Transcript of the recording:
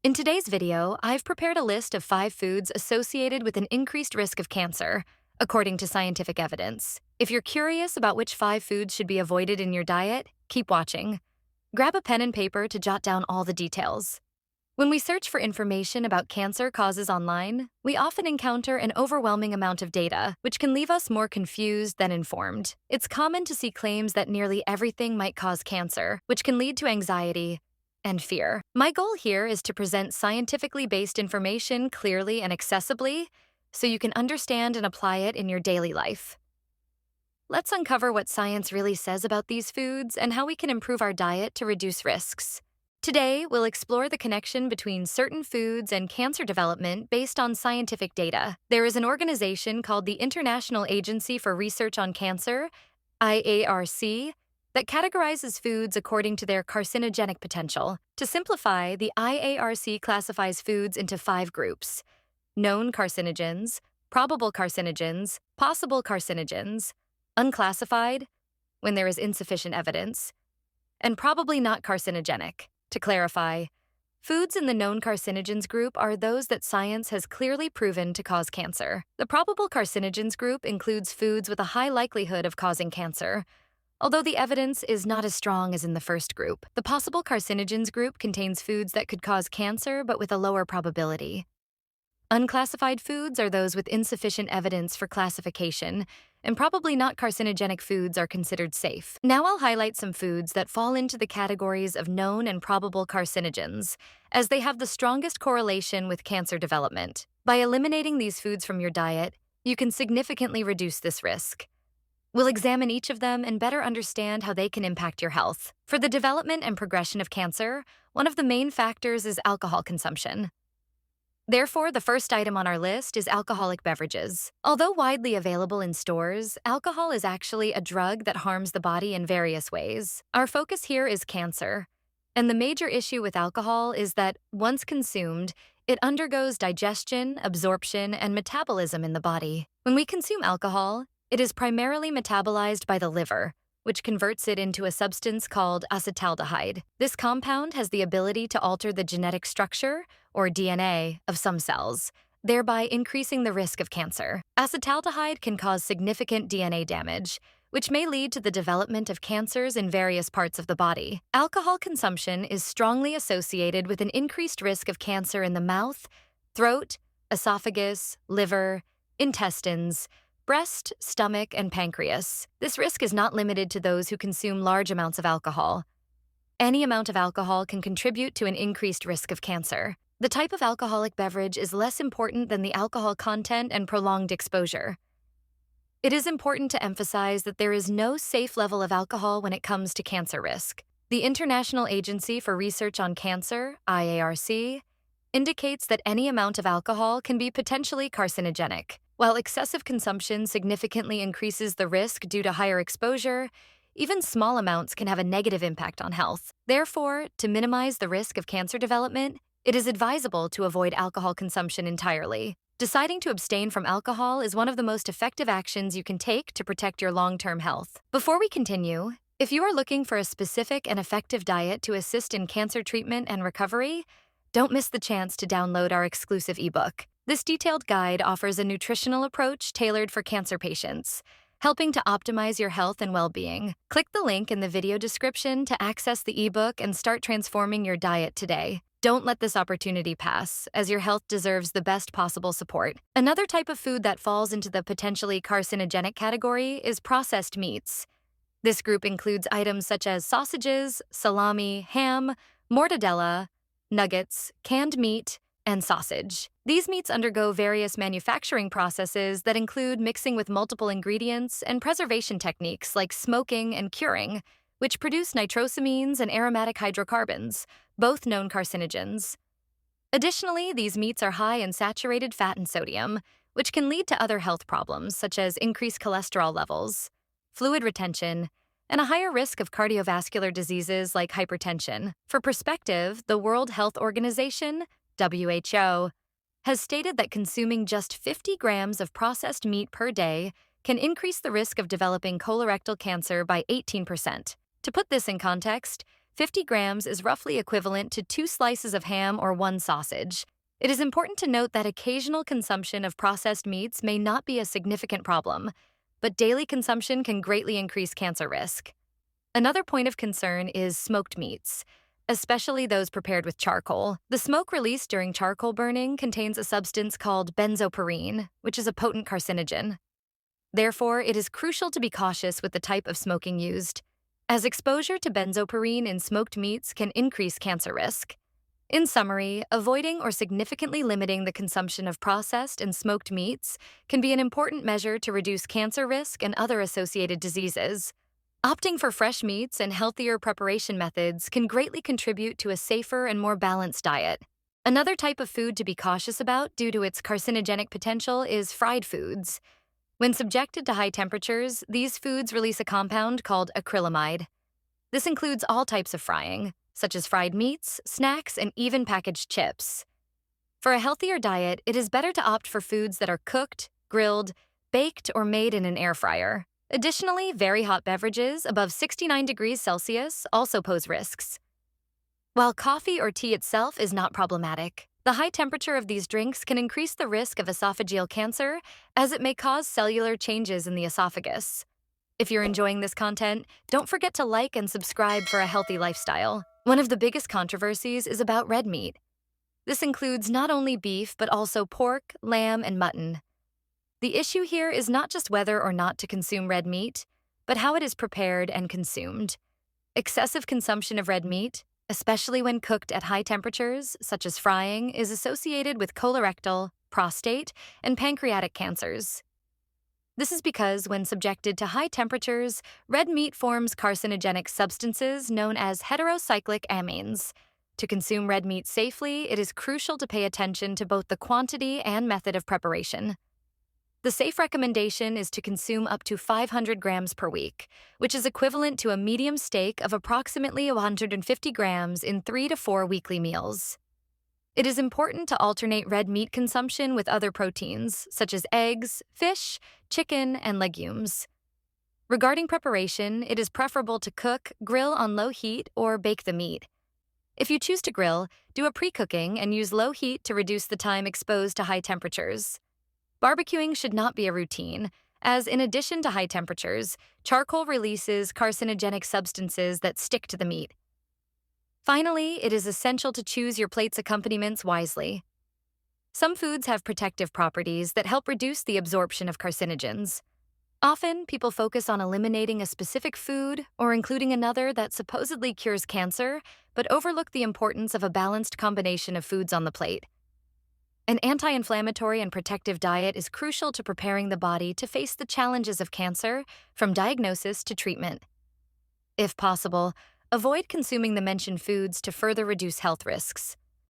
In today's video, I've prepared a list of 5 foods associated with an increased risk of cancer, according to scientific evidence. If you're curious about which 5 foods should be avoided in your diet, keep watching. Grab a pen and paper to jot down all the details. When we search for information about cancer causes online, we often encounter an overwhelming amount of data, which can leave us more confused than informed. It's common to see claims that nearly everything might cause cancer, which can lead to anxiety and fear. My goal here is to present scientifically based information clearly and accessibly so you can understand and apply it in your daily life. Let's uncover what science really says about these foods and how we can improve our diet to reduce risks. Today, we'll explore the connection between certain foods and cancer development based on scientific data. There is an organization called the International Agency for Research on Cancer, IARC, that categorizes foods according to their carcinogenic potential. To simplify, the IARC classifies foods into 5 groups: known carcinogens, probable carcinogens, possible carcinogens, unclassified, when there is insufficient evidence, and probably not carcinogenic. To clarify, foods in the known carcinogens group are those that science has clearly proven to cause cancer. The probable carcinogens group includes foods with a high likelihood of causing cancer, although the evidence is not as strong as in the first group. The possible carcinogens group contains foods that could cause cancer but with a lower probability. Unclassified foods are those with insufficient evidence for classification, and probably not carcinogenic foods are considered safe. Now I'll highlight some foods that fall into the categories of known and probable carcinogens, as they have the strongest correlation with cancer development. By eliminating these foods from your diet, you can significantly reduce this risk. We'll examine each of them and better understand how they can impact your health. For the development and progression of cancer, one of the main factors is alcohol consumption. Therefore, the first item on our list is alcoholic beverages. Although widely available in stores, alcohol is actually a drug that harms the body in various ways. Our focus here is cancer, and the major issue with alcohol is that, once consumed, it undergoes digestion, absorption, and metabolism in the body. When we consume alcohol, it is primarily metabolized by the liver, which converts it into a substance called acetaldehyde. This compound has the ability to alter the genetic structure, or DNA, of some cells, thereby increasing the risk of cancer. Acetaldehyde can cause significant DNA damage, which may lead to the development of cancers in various parts of the body. Alcohol consumption is strongly associated with an increased risk of cancer in the mouth, throat, esophagus, liver, intestines, breast, stomach, and pancreas. This risk is not limited to those who consume large amounts of alcohol. Any amount of alcohol can contribute to an increased risk of cancer. The type of alcoholic beverage is less important than the alcohol content and prolonged exposure. It is important to emphasize that there is no safe level of alcohol when it comes to cancer risk. The International Agency for Research on Cancer, IARC, indicates that any amount of alcohol can be potentially carcinogenic. While excessive consumption significantly increases the risk due to higher exposure, even small amounts can have a negative impact on health. Therefore, to minimize the risk of cancer development, it is advisable to avoid alcohol consumption entirely. Deciding to abstain from alcohol is one of the most effective actions you can take to protect your long-term health. Before we continue, if you are looking for a specific and effective diet to assist in cancer treatment and recovery, don't miss the chance to download our exclusive ebook. This detailed guide offers a nutritional approach tailored for cancer patients, helping to optimize your health and well-being. Click the link in the video description to access the ebook and start transforming your diet today. Don't let this opportunity pass, as your health deserves the best possible support. Another type of food that falls into the potentially carcinogenic category is processed meats. This group includes items such as sausages, salami, ham, mortadella, nuggets, canned meat, and sausage. These meats undergo various manufacturing processes that include mixing with multiple ingredients and preservation techniques like smoking and curing, which produce nitrosamines and aromatic hydrocarbons, both known carcinogens. Additionally, these meats are high in saturated fat and sodium, which can lead to other health problems such as increased cholesterol levels, fluid retention, and a higher risk of cardiovascular diseases like hypertension. For perspective, the World Health Organization, WHO, has stated that consuming just 50 grams of processed meat per day can increase the risk of developing colorectal cancer by 18%. To put this in context, 50 grams is roughly equivalent to 2 slices of ham or 1 sausage. It is important to note that occasional consumption of processed meats may not be a significant problem, but daily consumption can greatly increase cancer risk. Another point of concern is smoked meats, especially those prepared with charcoal. The smoke released during charcoal burning contains a substance called benzoparine, which is a potent carcinogen. Therefore, it is crucial to be cautious with the type of smoking used, as exposure to benzoparine in smoked meats can increase cancer risk. In summary, avoiding or significantly limiting the consumption of processed and smoked meats can be an important measure to reduce cancer risk and other associated diseases. Opting for fresh meats and healthier preparation methods can greatly contribute to a safer and more balanced diet. Another type of food to be cautious about due to its carcinogenic potential is fried foods. When subjected to high temperatures, these foods release a compound called acrylamide. This includes all types of frying, such as fried meats, snacks, and even packaged chips. For a healthier diet, it is better to opt for foods that are cooked, grilled, baked, or made in an air fryer. Additionally, very hot beverages above 69 degrees Celsius also pose risks. While coffee or tea itself is not problematic, the high temperature of these drinks can increase the risk of esophageal cancer, as it may cause cellular changes in the esophagus. If you're enjoying this content, don't forget to like and subscribe for a healthy lifestyle. One of the biggest controversies is about red meat. This includes not only beef, but also pork, lamb, and mutton. The issue here is not just whether or not to consume red meat, but how it is prepared and consumed. Excessive consumption of red meat, especially when cooked at high temperatures, such as frying, is associated with colorectal, prostate, and pancreatic cancers. This is because when subjected to high temperatures, red meat forms carcinogenic substances known as heterocyclic amines. To consume red meat safely, it is crucial to pay attention to both the quantity and method of preparation. The safe recommendation is to consume up to 500 grams per week, which is equivalent to a medium steak of approximately 150 grams in 3 to 4 weekly meals. It is important to alternate red meat consumption with other proteins, such as eggs, fish, chicken, and legumes. Regarding preparation, it is preferable to cook, grill on low heat, or bake the meat. If you choose to grill, do a pre-cooking and use low heat to reduce the time exposed to high temperatures. Barbecuing should not be a routine, as in addition to high temperatures, charcoal releases carcinogenic substances that stick to the meat. Finally, it is essential to choose your plate's accompaniments wisely. Some foods have protective properties that help reduce the absorption of carcinogens. Often, people focus on eliminating a specific food or including another that supposedly cures cancer, but overlook the importance of a balanced combination of foods on the plate. An anti-inflammatory and protective diet is crucial to preparing the body to face the challenges of cancer, from diagnosis to treatment. If possible, avoid consuming the mentioned foods to further reduce health risks.